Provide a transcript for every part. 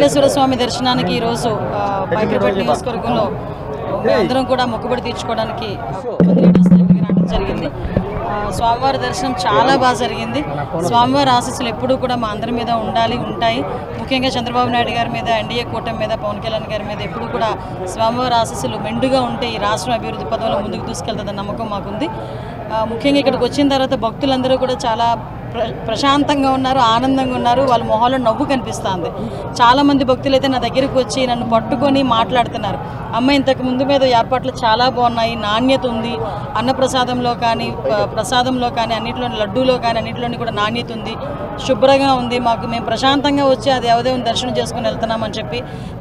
వెంకటేశ్వర స్వామి దర్శనానికి ఈరోజు పైకిపేట నియోజకవర్గంలో అందరం కూడా మొక్కుబడి తీర్చుకోవడానికి రావడం జరిగింది. స్వామివారి దర్శనం చాలా బాగా జరిగింది. స్వామివారి ఆశీస్సులు ఎప్పుడూ కూడా మా అందరి మీద ఉంటాయి. ముఖ్యంగా చంద్రబాబు నాయుడు గారి మీద, ఎన్డీఏ కూటమి మీద, పవన్ కళ్యాణ్ గారి మీద ఎప్పుడూ కూడా స్వామివారి ఆశీస్సులు మెండుగా ఉంటే ఈ రాష్ట్రం అభివృద్ధి పదంలో ముందుకు తీసుకెళ్తుందన్న నమ్మకం మాకుంది. ముఖ్యంగా ఇక్కడికి వచ్చిన తర్వాత భక్తులందరూ కూడా చాలా ప్రశాంతంగా ఉన్నారు, ఆనందంగా ఉన్నారు. వాళ్ళ మొహాల్లో నవ్వు కనిపిస్తుంది. చాలామంది భక్తులు అయితే నా దగ్గరికి వచ్చి నన్ను పట్టుకొని మాట్లాడుతున్నారు. అమ్మ, ఇంతకు ముందు మీద ఏర్పాట్లు చాలా బాగున్నాయి, నాణ్యత ఉంది, అన్నప్రసాదంలో కానీ ప్రసాదంలో కానీ అన్నింటిలోని లడ్డూలో కానీ అన్నింటిలోని కూడా నాణ్యత ఉంది, శుభ్రంగా ఉంది, మేము ప్రశాంతంగా వచ్చి ఆ దేవదేవుని దర్శనం చేసుకుని వెళ్తున్నామని చెప్పి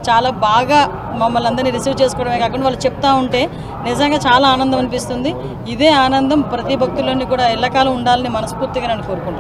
చాలా బాగా మమ్మల్ని అందరినీ రిసీవ్ చేసుకోవడమే కాకుండా వాళ్ళు చెప్తా ఉంటే నిజంగా చాలా ఆనందం అనిపిస్తుంది. ఇదే ఆనందం ప్రతి భక్తుల్లోని కూడా ఎల్లకాలం ఉండాలని మనస్ఫూర్తిగా నేను కోరుకుంటున్నాను.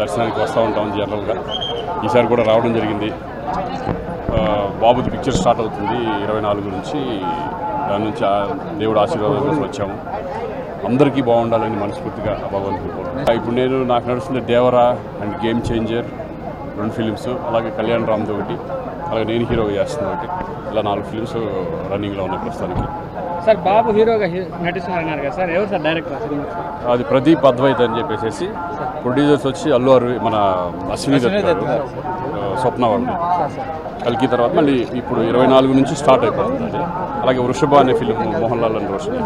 దర్శనానికి వస్తూ ఉంటాం జనరల్గా. ఈసారి కూడా రావడం జరిగింది. బాబుది పిక్చర్ స్టార్ట్ అవుతుంది 24 నుంచి. దాని నుంచి దేవుడు ఆశీర్వాదం కోసం వచ్చాము. అందరికీ బాగుండాలని మనస్ఫూర్తిగా భగవంతుడు కోరుకుంటున్నాను. ఇప్పుడు నాకు నడుస్తున్న Devara and game changer 2 films, అలాగే కళ్యాణ్ రామ్ది ఒకటి, అలాగే నేను హీరోగా చేస్తున్నా ఒకటి. ఇలా 4 ఫిలిమ్స్ రన్నింగ్లో ఉన్నాయి ప్రస్తుతానికి. సార్ బాబు హీరోగా నటిస్తున్నారు కదా సార్, ఎవరు సార్ డైరెక్టర్? అది ప్రదీప్ అద్వైత్ అని చెప్పేసి. ప్రొడ్యూసర్స్ వచ్చి మన అశ్విని దత్, స్వప్న వాళ్ళు. కల్కి తర్వాత మళ్ళీ ఇప్పుడు 24 నుంచి స్టార్ట్ అయిపోతుంది అది. అలాగే వృషభ అనే ఫిలిం మోహన్ లాల్ అండ్ రోషన్,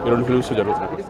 ఈ 2 ఫిలిమ్స్ జరుగుతున్నాయి.